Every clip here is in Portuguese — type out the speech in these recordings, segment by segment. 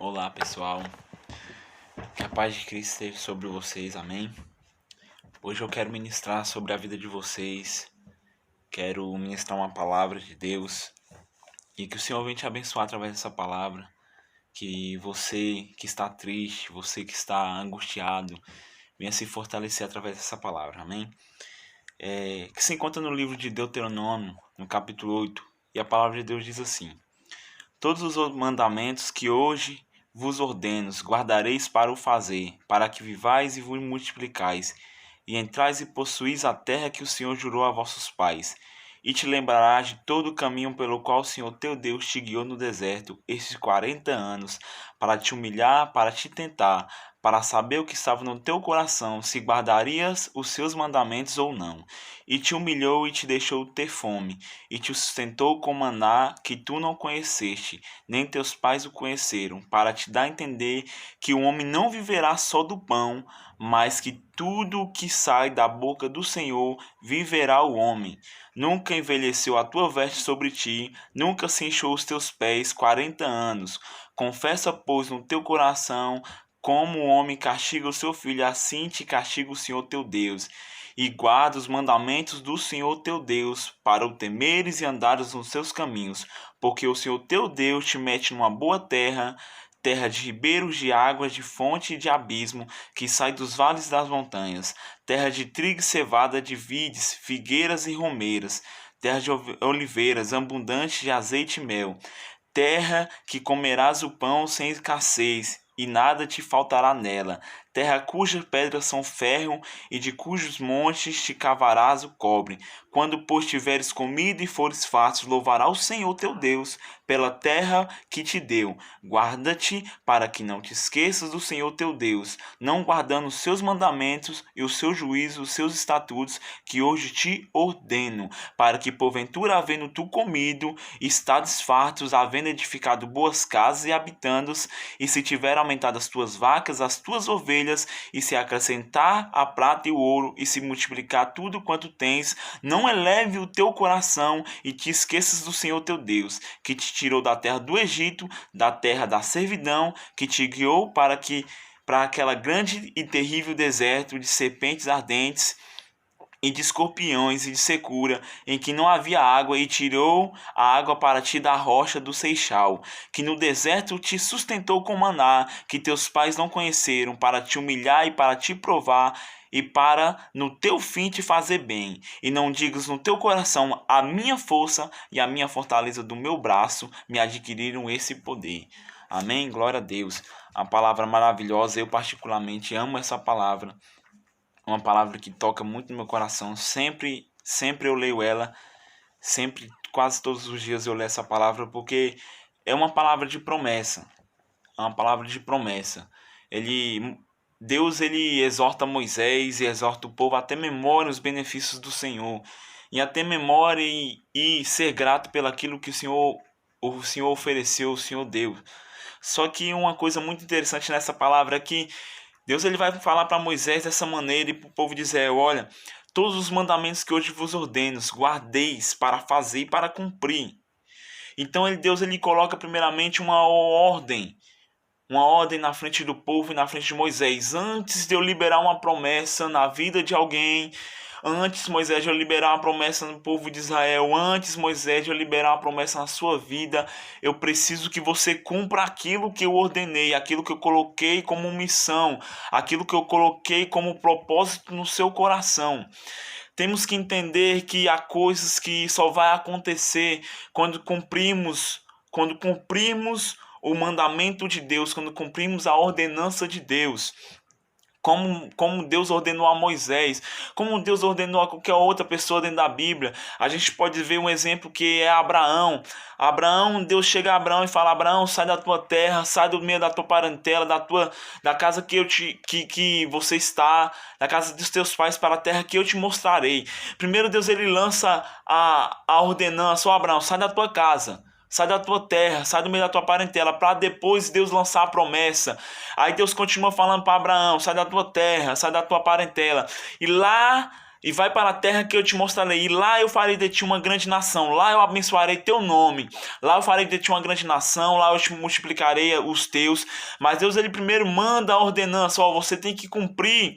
Olá pessoal, que a paz de Cristo esteja sobre vocês, amém? Hoje eu quero ministrar sobre a vida de vocês, quero ministrar uma palavra de Deus e que o Senhor venha te abençoar através dessa palavra, que você que está triste, você que está angustiado, venha se fortalecer através dessa palavra, amém? Que se encontra no livro de Deuteronômio, no capítulo 8, e a palavra de Deus diz assim: Todos os mandamentos que hoje vos ordeno, guardareis para o fazer, para que vivais e vos multiplicais, e entrais e possuís a terra que o Senhor jurou a vossos pais. E te lembrarás de todo o caminho pelo qual o Senhor teu Deus te guiou no deserto estes 40 anos, para te humilhar, para te tentar, para saber o que estava no teu coração, se guardarias os seus mandamentos ou não. E te humilhou e te deixou ter fome, e te sustentou com maná que tu não conheceste, nem teus pais o conheceram, para te dar a entender que o homem não viverá só do pão, mas que tudo o que sai da boca do Senhor viverá o homem. Nunca envelheceu a tua veste sobre ti, nunca se inchou os teus pés 40 anos. Confessa, pois, no teu coração, como o homem castiga o seu filho, assim te castiga o Senhor teu Deus. E guarda os mandamentos do Senhor teu Deus, para o temeres e andares nos seus caminhos, porque o Senhor teu Deus te mete numa boa terra, terra de ribeiros de águas, de fonte e de abismo, que sai dos vales das montanhas, terra de trigo e cevada, de vides, figueiras e romeiras, terra de oliveiras, abundante de azeite e mel, terra que comerás o pão sem escassez, e nada te faltará nela, terra cujas pedras são ferro, e de cujos montes te cavarás o cobre. Quando, pois, tiveres comido e fores fartos, louvará o Senhor teu Deus pela terra que te deu. Guarda-te para que não te esqueças do Senhor teu Deus, não guardando os seus mandamentos e os seus juízos, os seus estatutos, que hoje te ordeno, para que, porventura, havendo tu comido, estades fartos, havendo edificado boas casas e habitando-os, e se tiver aumentado as tuas vacas, as tuas ovelhas, e se acrescentar a prata e o ouro, e se multiplicar tudo quanto tens, não eleve o teu coração e te esqueças do Senhor teu Deus, que te tirou da terra do Egito, da terra da servidão, que te guiou para aquela grande e terrível deserto de serpentes ardentes e de escorpiões e de secura, em que não havia água, e tirou a água para ti da rocha do Seixal, que no deserto te sustentou com maná, que teus pais não conheceram, para te humilhar e para te provar, e para no teu fim te fazer bem. E não digas no teu coração: a minha força e a minha fortaleza do meu braço me adquiriram esse poder. Amém? Glória a Deus. A palavra maravilhosa, eu particularmente amo essa palavra. Uma palavra que toca muito no meu coração. Sempre eu leio ela. Sempre, quase todos os dias eu leio essa palavra, porque é uma palavra de promessa. É uma palavra de promessa. Deus ele exorta Moisés e exorta o povo a ter memória os benefícios do Senhor. E a ter memória e ser grato pelaquilo que o Senhor ofereceu, o Senhor deu. Só que uma coisa muito interessante nessa palavra é que Deus ele vai falar para Moisés dessa maneira e para o povo de Israel: olha, todos os mandamentos que hoje vos ordeno, guardeis para fazer e para cumprir. Então Deus ele coloca primeiramente uma ordem na frente do povo e na frente de Moisés. Antes de eu liberar uma promessa na vida de alguém, antes, Moisés, de eu liberar uma promessa no povo de Israel, antes, Moisés, de eu liberar uma promessa na sua vida, eu preciso que você cumpra aquilo que eu ordenei, aquilo que eu coloquei como missão, aquilo que eu coloquei como propósito no seu coração. Temos que entender que há coisas que só vai acontecer quando cumprimos o mandamento de Deus, quando cumprimos a ordenança de Deus. Como Deus ordenou a Moisés, como Deus ordenou a qualquer outra pessoa dentro da Bíblia. A gente pode ver um exemplo que é Abraão. Deus chega a Abraão e fala: Abraão, sai da tua terra, sai do meio da tua parentela, da casa que você está, da casa dos teus pais, para a terra que eu te mostrarei. Primeiro Deus ele lança a ordenança: Abraão, sai da tua casa, sai da tua terra, sai do meio da tua parentela, para depois Deus lançar a promessa. Aí Deus continua falando para Abraão: sai da tua terra, sai da tua parentela. E lá e vai para a terra que eu te mostrarei, e lá eu farei de ti uma grande nação, lá eu abençoarei teu nome, lá eu farei de ti uma grande nação, lá eu te multiplicarei os teus. Mas Deus, ele primeiro manda a ordenança, ó, você tem que cumprir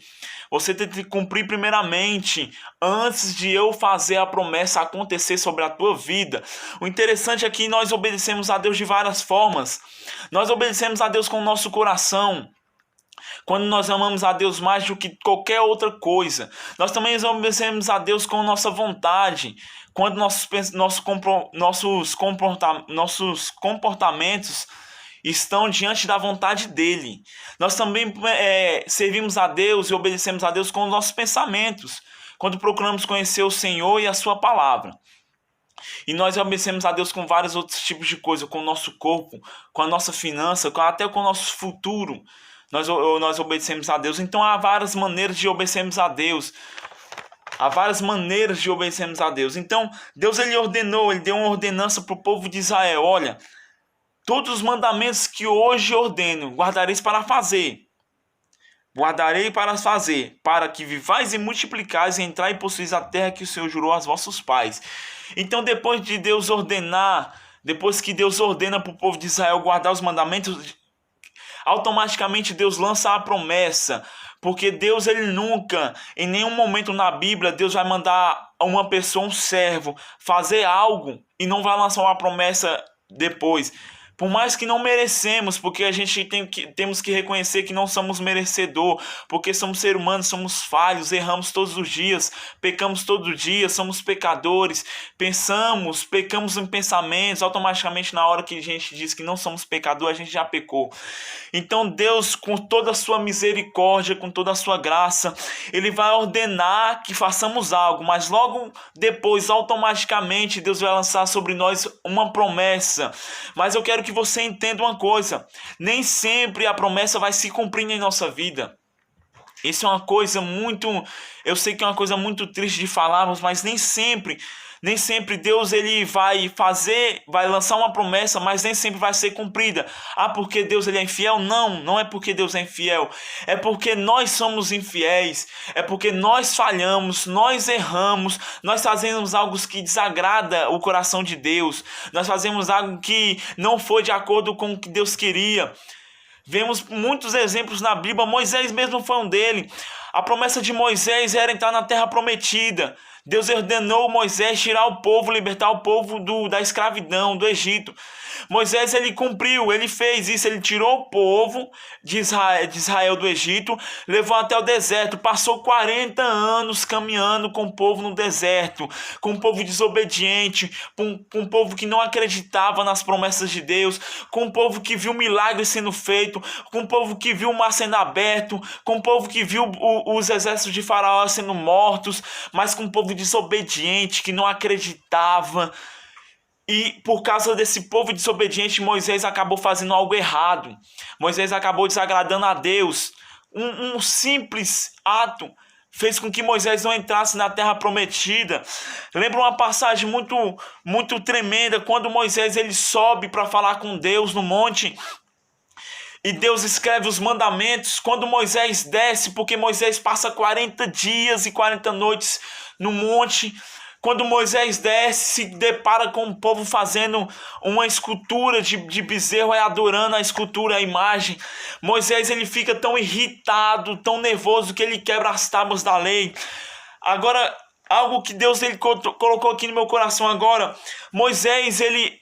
primeiramente, antes de eu fazer a promessa acontecer sobre a tua vida. O interessante é que nós obedecemos a Deus de várias formas. Nós obedecemos a Deus com o nosso coração, quando nós amamos a Deus mais do que qualquer outra coisa. Nós também obedecemos a Deus com nossa vontade, quando nossos comportamentos estão diante da vontade dele. Nós também servimos a Deus e obedecemos a Deus com os nossos pensamentos, quando procuramos conhecer o Senhor e a sua palavra. E nós obedecemos a Deus com vários outros tipos de coisas, com o nosso corpo, com a nossa finança, até com o nosso futuro. Nós obedecemos a Deus. Então há várias maneiras de obedecermos a Deus. Então Deus, ele ordenou, ele deu uma ordenança para o povo de Israel. Olha, todos os mandamentos que hoje ordeno, guardarei para fazer, para que vivais e multiplicais e entrai e possuís a terra que o Senhor jurou aos vossos pais. Então depois que Deus ordena para o povo de Israel guardar os mandamentos, automaticamente Deus lança a promessa, porque Deus, ele nunca, em nenhum momento na Bíblia, Deus vai mandar uma pessoa, um servo, fazer algo e não vai lançar uma promessa depois. Por mais que não merecemos, porque a gente temos que reconhecer que não somos merecedor, porque somos seres humanos, somos falhos, erramos todos os dias, pecamos todo dia, somos pecadores, pecamos em pensamentos, automaticamente na hora que a gente diz que não somos pecadores, a gente já pecou. Então Deus, com toda a sua misericórdia, com toda a sua graça, ele vai ordenar que façamos algo, mas logo depois, automaticamente, Deus vai lançar sobre nós uma promessa. Mas eu quero que você entenda uma coisa: nem sempre a promessa vai se cumprir em nossa vida. Isso é uma coisa eu sei que é uma coisa muito triste de falarmos, mas nem sempre Deus, ele vai lançar uma promessa, mas nem sempre vai ser cumprida. Porque Deus, ele é infiel? Não é porque Deus é infiel, é porque nós somos infiéis, é porque nós falhamos, nós erramos, nós fazemos algo que desagrada o coração de Deus, nós fazemos algo que não foi de acordo com o que Deus queria. Vemos muitos exemplos na Bíblia, Moisés mesmo foi um deles. A promessa de Moisés era entrar na terra prometida. Deus ordenou Moisés tirar o povo, libertar o povo da escravidão, do Egito. Moisés, ele cumpriu, ele fez isso, ele tirou o povo de Israel do Egito, levou até o deserto, passou 40 anos caminhando com o povo no deserto, com um povo desobediente, com um povo que não acreditava nas promessas de Deus, com um povo que viu milagres sendo feito, com um povo que viu o mar sendo aberto, com um povo que viu os exércitos de Faraó sendo mortos, mas com um povo desobediente, que não acreditava. E por causa desse povo desobediente, Moisés acabou fazendo algo errado. Moisés acabou desagradando a Deus. Um simples ato fez com que Moisés não entrasse na terra prometida. Lembra uma passagem muito tremenda, quando Moisés, ele sobe para falar com Deus no monte, e Deus escreve os mandamentos. Quando Moisés desce, porque Moisés passa 40 dias e 40 noites no monte, quando Moisés desce, se depara com o povo fazendo uma escultura de bezerro, adorando a escultura, a imagem. Moisés, ele fica tão irritado, tão nervoso, que ele quebra as tábuas da lei. Agora, algo que Deus, ele colocou aqui no meu coração agora: Moisés ele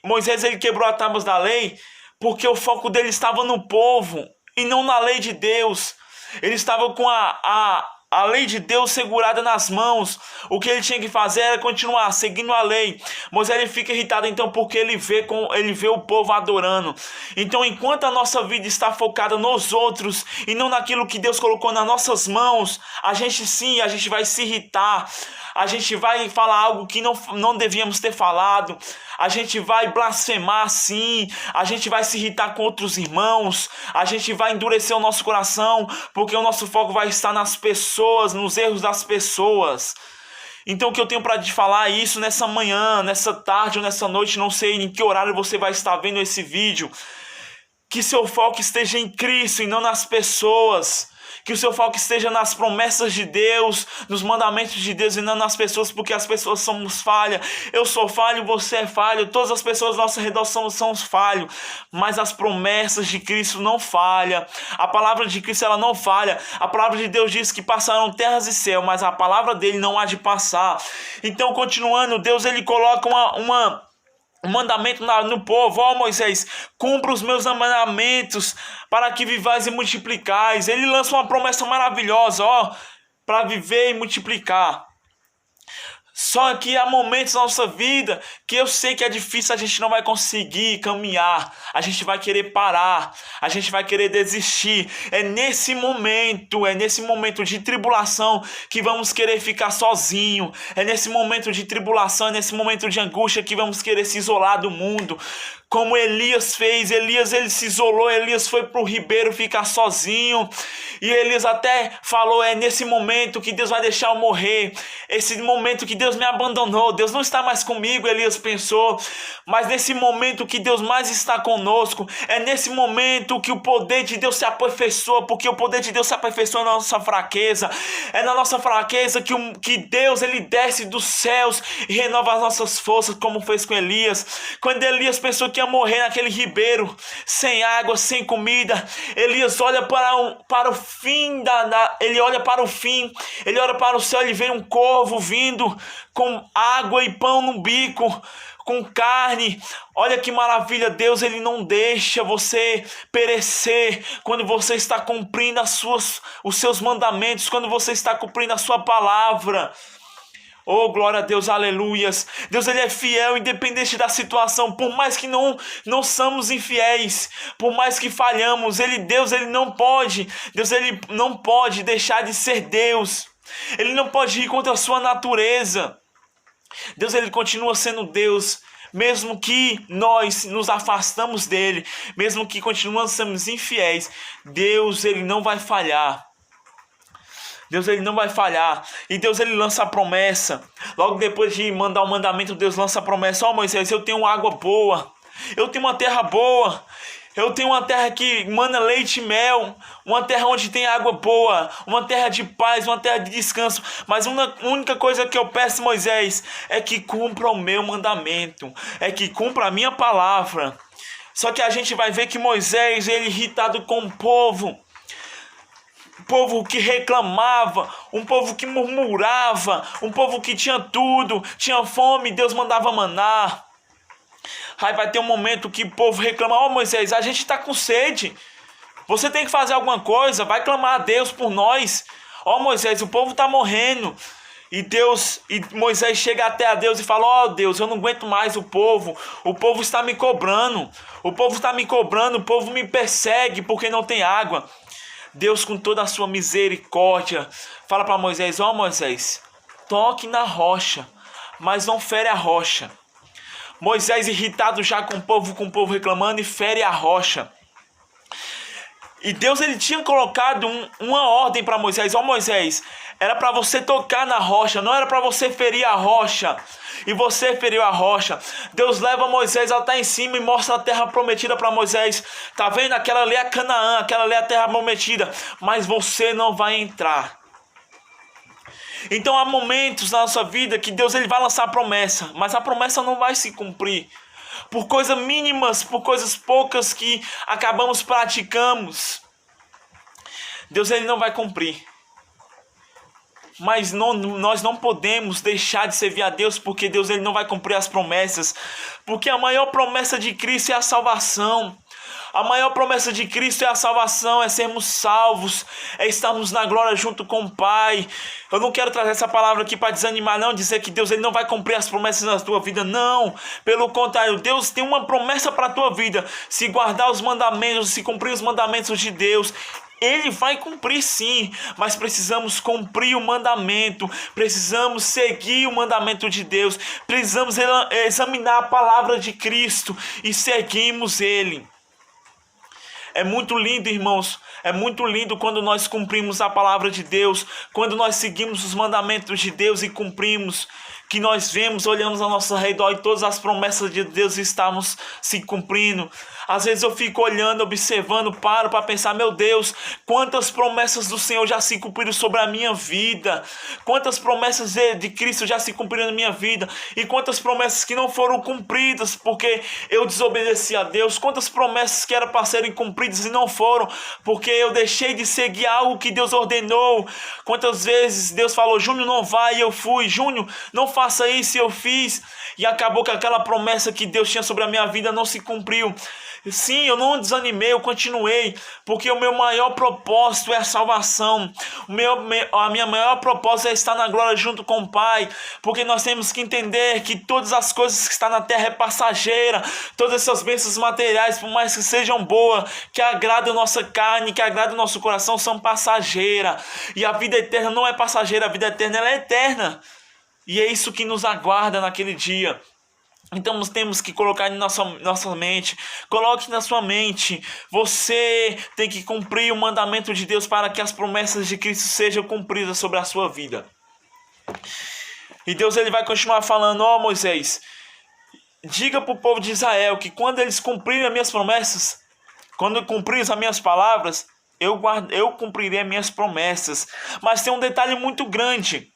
quebrou as tábuas da lei porque o foco dele estava no povo e não na lei de Deus. Ele estava com a lei de Deus segurada nas mãos. O que ele tinha que fazer era continuar seguindo a lei. Moisés, ele fica irritado então porque ele vê o povo adorando. Então, enquanto a nossa vida está focada nos outros e não naquilo que Deus colocou nas nossas mãos, a gente vai se irritar. A gente vai falar algo que não devíamos ter falado. A gente vai blasfemar, sim. A gente vai se irritar com outros irmãos. A gente vai endurecer o nosso coração, porque o nosso foco vai estar nas pessoas, nos erros das pessoas. Então, o que eu tenho para te falar é isso nessa manhã, nessa tarde ou nessa noite, não sei em que horário você vai estar vendo esse vídeo. Que seu foco esteja em Cristo e não nas pessoas. Que o seu foco esteja nas promessas de Deus, nos mandamentos de Deus e não nas pessoas, porque as pessoas somos falhas. Eu sou falho, você é falho, todas as pessoas ao nosso redor são falhos, mas as promessas de Cristo não falham. A palavra de Cristo ela não falha. A palavra de Deus diz que passarão terras e céu, mas a palavra dele não há de passar. Então, continuando, Deus ele coloca um mandamento no povo: ó Moisés, cumpra os meus mandamentos para que vivais e multiplicais. Ele lança uma promessa maravilhosa, ó, para viver e multiplicar. Só que há momentos na nossa vida que eu sei que é difícil, a gente não vai conseguir caminhar, a gente vai querer parar, a gente vai querer desistir. É nesse momento de tribulação que vamos querer ficar sozinho. É nesse momento de tribulação, é nesse momento de angústia que vamos querer se isolar do mundo. Como Elias fez, Elias ele se isolou, Elias foi para o ribeiro ficar sozinho. E Elias até falou: é nesse momento que Deus vai deixar eu morrer. Esse momento que Deus me abandonou, Deus não está mais comigo, Elias pensou. Mas nesse momento que Deus mais está conosco, é nesse momento que o poder de Deus se aperfeiçoa, porque o poder de Deus se aperfeiçoa na nossa fraqueza. É na nossa fraqueza que Deus ele desce dos céus e renova as nossas forças, como fez com Elias. Quando Elias pensou que ia morrer naquele ribeiro, sem água, sem comida, Elias olha para o fim, ele olha para o fim, ele olha para o céu, ele vê um corvo vindo com água e pão no bico, com carne. Olha que maravilha, Deus ele não deixa você perecer quando você está cumprindo os seus mandamentos, quando você está cumprindo a sua palavra. Oh, glória a Deus, aleluias. Deus ele é fiel, independente da situação. Por mais que não somos infiéis, por mais que falhamos, Deus ele não pode deixar de ser Deus. Ele não pode ir contra a sua natureza. Deus ele continua sendo Deus, mesmo que nós nos afastamos dele, mesmo que continuamos sendo infiéis. Deus ele não vai falhar. Deus ele não vai falhar. E Deus ele lança a promessa. Logo depois de mandar o mandamento, Deus lança a promessa: ó Moisés, eu tenho água boa, eu tenho uma terra boa, eu tenho uma terra que mana leite e mel, uma terra onde tem água boa, uma terra de paz, uma terra de descanso. Mas uma única coisa que eu peço, Moisés, é que cumpra o meu mandamento, é que cumpra a minha palavra. Só que a gente vai ver que Moisés, ele irritado com o povo que reclamava, um povo que murmurava, um povo que tinha tudo, tinha fome, Deus mandava maná. Aí vai ter um momento que o povo reclama: ó Moisés, a gente está com sede, você tem que fazer alguma coisa, vai clamar a Deus por nós. Ó Moisés, o povo está morrendo. E Moisés chega até a Deus e fala: ó Deus, eu não aguento mais o povo está me cobrando, o povo me persegue porque não tem água. Deus, com toda a sua misericórdia, fala para Moisés: ó Moisés, toque na rocha, mas não fere a rocha. Moisés, irritado já com o povo reclamando, e fere a rocha. E Deus ele tinha colocado uma ordem para Moisés: ó Moisés, era para você tocar na rocha, não era para você ferir a rocha. E você feriu a rocha. Deus leva Moisés até em cima e mostra a terra prometida para Moisés. Tá vendo? Aquela ali é Canaã, aquela ali é a terra prometida, mas você não vai entrar. Então há momentos na nossa vida que Deus ele vai lançar a promessa, mas a promessa não vai se cumprir. Por coisas mínimas, por coisas poucas que praticamos, Deus ele não vai cumprir. Mas nós não podemos deixar de servir a Deus, porque Deus ele não vai cumprir as promessas. Porque a maior promessa de Cristo é a salvação. A maior promessa de Cristo é a salvação, é sermos salvos, é estarmos na glória junto com o Pai. Eu não quero trazer essa palavra aqui para desanimar, não, dizer que Deus ele não vai cumprir as promessas na tua vida, não. Pelo contrário, Deus tem uma promessa para a tua vida. Se guardar os mandamentos, se cumprir os mandamentos de Deus, Ele vai cumprir sim, mas precisamos cumprir o mandamento, precisamos seguir o mandamento de Deus, precisamos examinar a palavra de Cristo e seguirmos Ele. É muito lindo, irmãos, é muito lindo quando nós cumprimos a palavra de Deus, quando nós seguimos os mandamentos de Deus e cumprimos. que nós vemos, olhamos ao nosso redor e todas as promessas de Deus estavam se cumprindo. Às vezes eu fico olhando, observando, paro para pensar, meu Deus, quantas promessas do Senhor já se cumpriram sobre a minha vida, quantas promessas de Cristo já se cumpriram na minha vida, e quantas promessas que não foram cumpridas porque eu desobedeci a Deus, quantas promessas que eram para serem cumpridas e não foram porque eu deixei de seguir algo que Deus ordenou. Quantas vezes Deus falou, Júnior não vai, e eu fui, Júnior não faça isso, e eu fiz, e acabou que aquela promessa que Deus tinha sobre a minha vida não se cumpriu. Sim, eu não desanimei, eu continuei, porque o meu maior propósito é a salvação. A minha maior propósito é estar na glória junto com o Pai, porque nós temos que entender que todas as coisas que estão na terra é passageira, todas essas bênçãos materiais, por mais que sejam boas, que agradam a nossa carne, que agradam o nosso coração, são passageiras. E a vida eterna não é passageira, a vida eterna ela é eterna. E é isso que nos aguarda naquele dia. Então nós temos que colocar em nossa mente, coloque na sua mente, você tem que cumprir o mandamento de Deus para que as promessas de Cristo sejam cumpridas sobre a sua vida. E Deus ele vai continuar falando, ó Moisés, diga para o povo de Israel que quando eles cumprirem as minhas promessas, quando cumprirem as minhas palavras, eu cumprirei as minhas promessas. Mas tem um detalhe muito grande,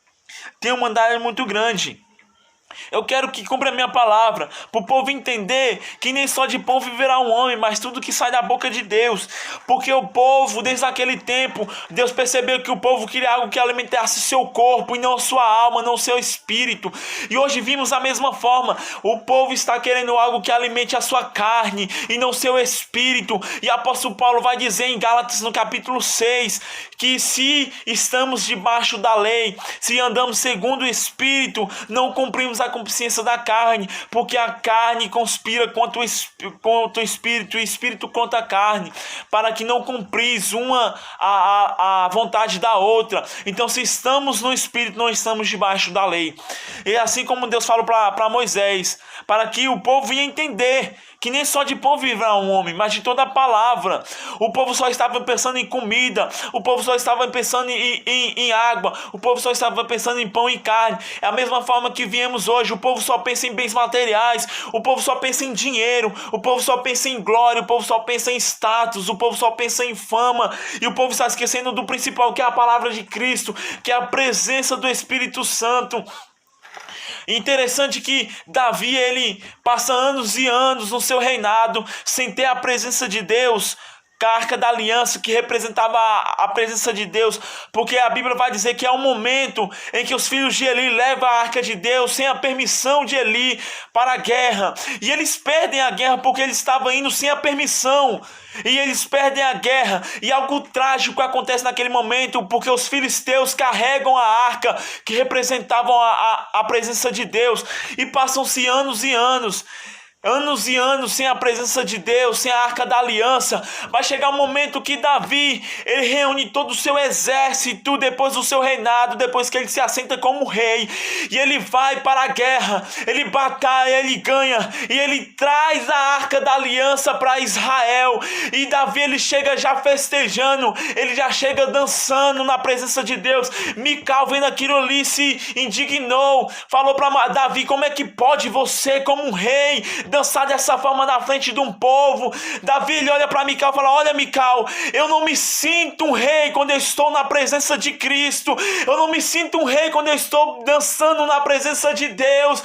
eu quero que cumpra a minha palavra, para o povo entender que nem só de pão viverá um homem, mas tudo que sai da boca de Deus. Porque o povo, desde aquele tempo, Deus percebeu que o povo queria algo que alimentasse seu corpo e não sua alma, não seu espírito. E hoje vimos a mesma forma, o povo está querendo algo que alimente a sua carne e não seu espírito. E o apóstolo Paulo vai dizer em Gálatas no capítulo 6, que se estamos debaixo da lei, se andamos segundo o espírito, não cumprimos a consciência da carne, porque a carne conspira contra o espírito, e o espírito contra a carne, para que não cumpris a vontade da outra. Então, se estamos no espírito, não estamos debaixo da lei. E assim como Deus falou para Moisés, para que o povo ia entender que nem só de pão viverá um homem, mas de toda a palavra. O povo só estava pensando em comida, o povo só estava pensando em água, o povo só estava pensando em pão e carne. É a mesma forma que viemos hoje, o povo só pensa em bens materiais, o povo só pensa em dinheiro, o povo só pensa em glória, o povo só pensa em status, o povo só pensa em fama, e o povo está esquecendo do principal, que é a palavra de Cristo, que é a presença do Espírito Santo. Interessante que Davi, ele passa anos e anos no seu reinado sem ter a presença de Deus, a arca da aliança que representava a presença de Deus, porque a Bíblia vai dizer que há um momento em que os filhos de Eli levam a arca de Deus sem a permissão de Eli para a guerra, e eles perdem a guerra porque eles estavam indo sem a permissão, e eles perdem a guerra, e algo trágico acontece naquele momento, porque os filisteus carregam a arca que representavam a presença de Deus, e passam-se anos e anos sem a presença de Deus, sem a arca da aliança. Vai chegar um momento que Davi, ele reúne todo o seu exército depois do seu reinado, depois que ele se assenta como rei, e ele vai para a guerra, ele batalha, ele ganha, e ele traz a arca da aliança para Israel, e Davi ele chega já festejando, ele já chega dançando na presença de Deus. Mical vendo aquilo ali se indignou, falou para Davi, como é que pode você como um rei dançar dessa forma na frente de um povo? Davi ele olha para Mical e fala, olha Mical, eu não me sinto um rei quando eu estou na presença de Cristo, eu não me sinto um rei quando eu estou dançando na presença de Deus,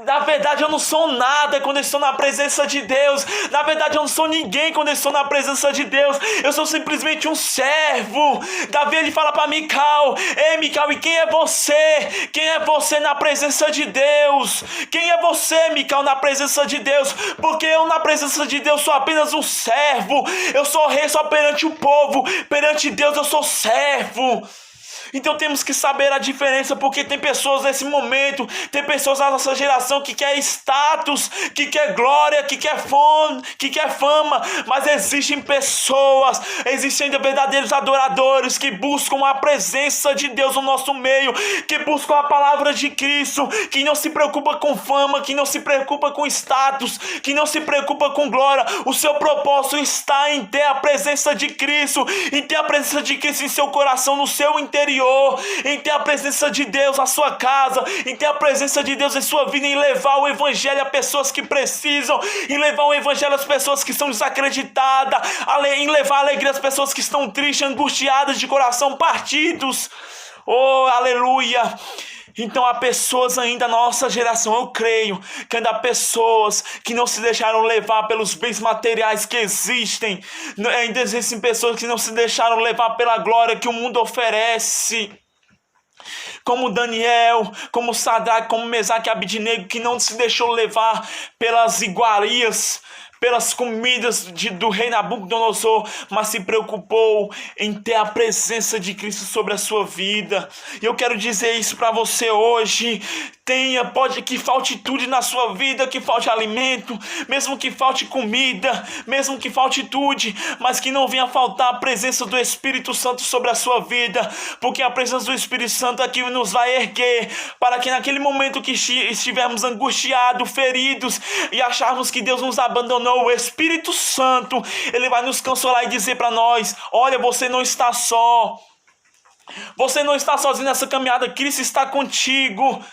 na verdade eu não sou nada quando eu estou na presença de Deus, na verdade eu não sou ninguém quando eu estou na presença de Deus, eu sou simplesmente um servo. Davi ele fala para Mical, ei Mical, e quem é você? Quem é você na presença de Deus? Quem é você, Mical, na presença de Deus? Porque eu na presença de Deus sou apenas um servo, eu sou rei só perante o povo, perante Deus eu sou servo. Então temos que saber a diferença, porque tem pessoas nesse momento, tem pessoas na nossa geração que quer status, que quer glória, que quer fama, mas existem pessoas, existem verdadeiros adoradores que buscam a presença de Deus no nosso meio, que buscam a palavra de Cristo, que não se preocupa com fama, que não se preocupa com status, que não se preocupa com glória. O seu propósito está em ter a presença de Cristo, em ter a presença de Cristo em seu coração, no seu interior, Senhor, em ter a presença de Deus na sua casa, em ter a presença de Deus em sua vida, em levar o evangelho a pessoas que precisam, em levar o evangelho às pessoas que estão desacreditadas, em levar alegria às pessoas que estão tristes, angustiadas, de coração partidos. Oh, aleluia! Então há pessoas ainda na nossa geração, eu creio, que ainda há pessoas que não se deixaram levar pelos bens materiais que existem, ainda existem pessoas que não se deixaram levar pela glória que o mundo oferece, como Daniel, como Sadraque, como Mesaque e Abidnego, que não se deixou levar pelas iguarias, pelas comidas do rei Nabucodonosor, mas se preocupou em ter a presença de Cristo sobre a sua vida. E eu quero dizer isso para você hoje. Pode que falte tudo na sua vida, que falte alimento, mesmo que falte comida, mesmo que falte tudo, mas que não venha faltar a presença do Espírito Santo sobre a sua vida, porque a presença do Espírito Santo é que nos vai erguer, para que naquele momento que estivermos angustiados, feridos, e acharmos que Deus nos abandonou, o Espírito Santo, Ele vai nos consolar e dizer para nós: olha, você não está só, você não está sozinho nessa caminhada, Cristo está contigo.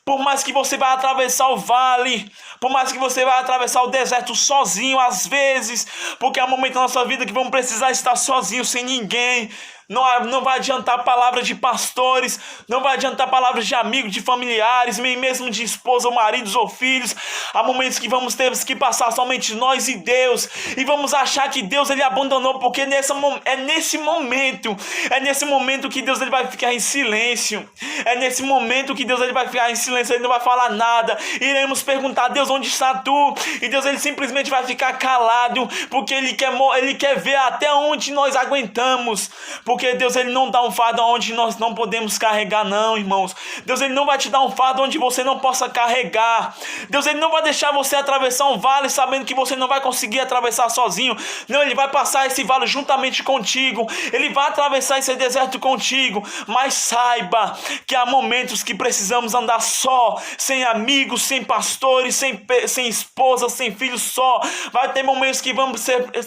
Por mais que você vá atravessar o vale, por mais que você vá atravessar o deserto sozinho às vezes, porque há momentos na nossa vida que vamos precisar estar sozinhos, sem ninguém. Não vai adiantar palavras de pastores, não vai adiantar palavras de amigos, de familiares, nem mesmo de esposa, ou maridos ou filhos. Há momentos que vamos ter que passar somente nós e Deus, e vamos achar que Deus ele abandonou, porque é nesse momento que Deus ele vai ficar em silêncio. É nesse momento que Deus ele vai ficar em silêncio, ele não vai falar nada. Iremos perguntar: Deus, onde está tu? E Deus ele simplesmente vai ficar calado, porque ele quer ver até onde nós aguentamos. Porque Deus ele não dá um fardo onde nós não podemos carregar, não, irmãos. Deus ele não vai te dar um fardo onde você não possa carregar. Deus ele não vai deixar você atravessar um vale sabendo que você não vai conseguir atravessar sozinho. Não, ele vai passar esse vale juntamente contigo. Ele vai atravessar esse deserto contigo. Mas saiba que há momentos que precisamos andar só, sem amigos, sem pastores, sem esposa, sem filhos, só. Vai ter momentos que vamos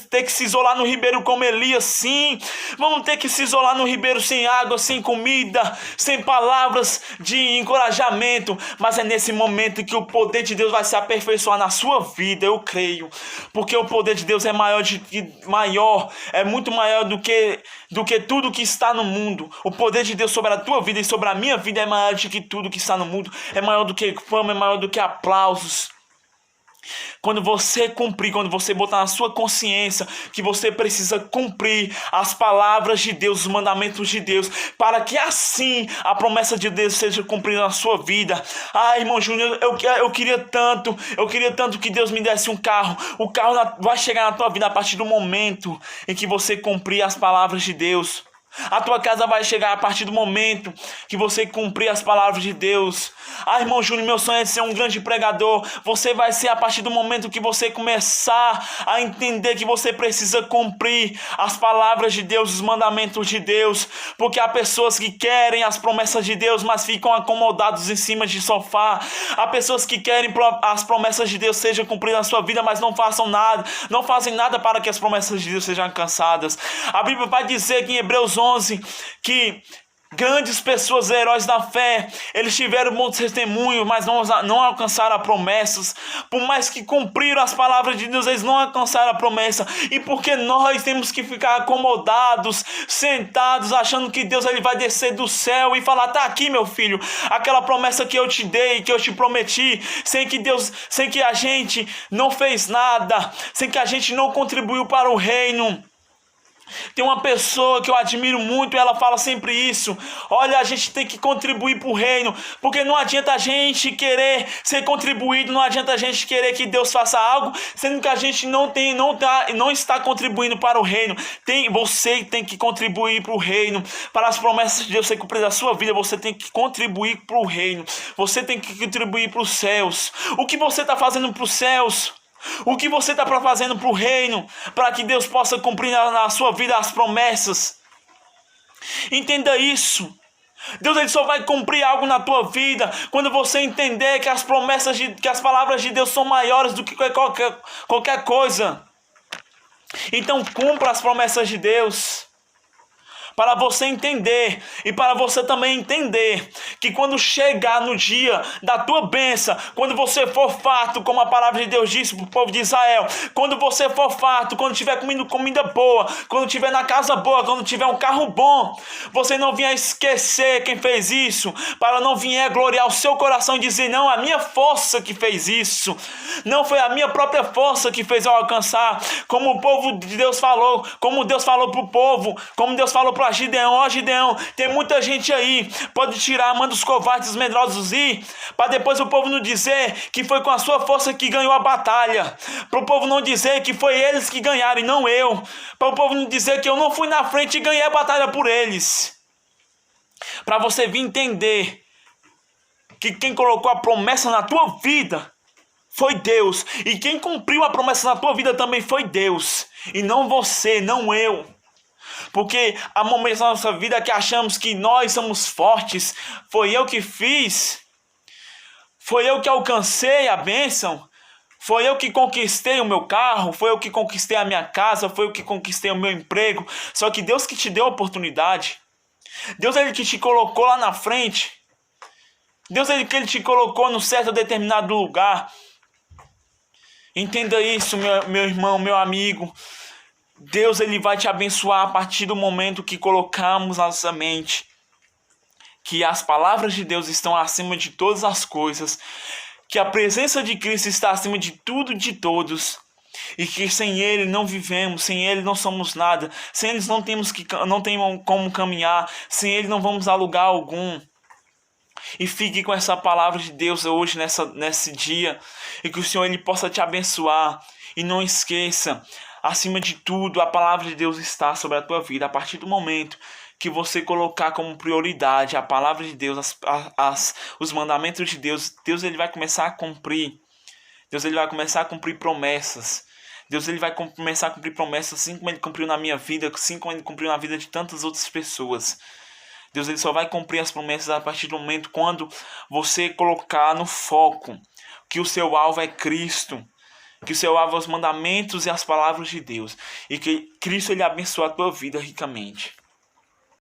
ter que se isolar no ribeiro como Elias, sim. Vamos ter que se isolar no ribeiro sem água, sem comida, sem palavras de encorajamento, mas é nesse momento que o poder de Deus vai se aperfeiçoar na sua vida, eu creio, porque o poder de Deus é muito maior do que tudo que está no mundo. O poder de Deus sobre a tua vida e sobre a minha vida é maior do que tudo que está no mundo, é maior do que fama, é maior do que aplausos. Quando você botar na sua consciência que você precisa cumprir as palavras de Deus, os mandamentos de Deus, para que assim a promessa de Deus seja cumprida na sua vida. Ah, irmão Júnior, eu queria tanto que Deus me desse um carro. O carro vai chegar na tua vida a partir do momento em que você cumprir as palavras de Deus. A tua casa vai chegar a partir do momento que você cumprir as palavras de Deus. Ah, irmão Júnior, meu sonho é ser um grande pregador. Você vai ser a partir do momento que você começar a entender que você precisa cumprir as palavras de Deus, os mandamentos de Deus. Porque há pessoas que querem as promessas de Deus, mas ficam acomodados em cima de sofá. Há pessoas que querem as promessas de Deus sejam cumpridas na sua vida, mas não fazem nada para que as promessas de Deus sejam alcançadas. A Bíblia vai dizer que em Hebreus 11 que grandes pessoas, heróis da fé, eles tiveram bons testemunhos, mas não alcançaram as promessas. Por mais que cumpriram as palavras de Deus, eles não alcançaram a promessa. E porque nós temos que ficar acomodados, sentados, achando que Deus ele vai descer do céu e falar: tá aqui, meu filho, aquela promessa que eu te dei, que eu te prometi, sem que a gente não fez nada, sem que a gente não contribuiu para o reino. Tem uma pessoa que eu admiro muito, ela fala sempre isso: olha, a gente tem que contribuir para o reino, porque não adianta a gente querer ser contribuído, não adianta a gente querer que Deus faça algo, sendo que a gente não está contribuindo para o reino. Você tem que contribuir para o reino, para as promessas de Deus ser cumpridas na sua vida. Você tem que contribuir para o reino, você tem que contribuir para os céus. O que você está fazendo para os céus? O que você está fazendo para o reino, para que Deus possa cumprir na sua vida as promessas? Entenda isso. Deus ele só vai cumprir algo na tua vida quando você entender que que as palavras de Deus são maiores do que qualquer coisa. Então cumpra as promessas de Deus. para você entender e para você também entender que quando chegar no dia da tua bênção, quando você for farto, como a palavra de Deus disse para o povo de Israel, quando você for farto, quando tiver comendo comida boa, quando tiver na casa boa, quando tiver um carro bom, você não venha esquecer quem fez isso, para não vier gloriar o seu coração e dizer: não, a minha força que fez isso, não foi a minha própria força que fez eu alcançar, como o povo de Deus falou, como Deus falou para o povo, como Deus falou para Gideão: ó Gideão, tem muita gente aí, pode tirar a mão dos covardes, dos medrosos ir, para depois o povo não dizer que foi com a sua força que ganhou a batalha, para o povo não dizer que foi eles que ganharam e não eu, para o povo não dizer que eu não fui na frente e ganhei a batalha por eles, para você vir entender que quem colocou a promessa na tua vida foi Deus, e quem cumpriu a promessa na tua vida também foi Deus, e não você, não eu. Porque há momentos na nossa vida que achamos que nós somos fortes, foi eu que fiz, foi eu que alcancei a bênção, foi eu que conquistei o meu carro, foi eu que conquistei a minha casa, foi eu que conquistei o meu emprego. Só que Deus que te deu a oportunidade, Deus ele que te colocou lá na frente, Deus ele que ele te colocou num certo determinado lugar. Entenda isso, meu irmão, meu amigo. Deus ele vai te abençoar a partir do momento que colocamos na nossa mente que as palavras de Deus estão acima de todas as coisas, que a presença de Cristo está acima de tudo e de todos, e que sem Ele não vivemos, sem Ele não somos nada, sem Ele não temos como caminhar, sem Ele não vamos a lugar algum. E fique com essa palavra de Deus hoje, nesse dia, e que o Senhor ele possa te abençoar. E não esqueça, acima de tudo, a palavra de Deus está sobre a tua vida. A partir do momento que você colocar como prioridade a palavra de Deus, os mandamentos de Deus, Deus ele vai começar a cumprir. Deus ele vai começar a cumprir promessas. Deus ele vai começar a cumprir promessas assim como ele cumpriu na minha vida, assim como ele cumpriu na vida de tantas outras pessoas. Deus ele só vai cumprir as promessas a partir do momento quando você colocar no foco que o seu alvo é Cristo, que o seu alvo é os mandamentos e as palavras de Deus, e que Cristo ele abençoe a tua vida ricamente.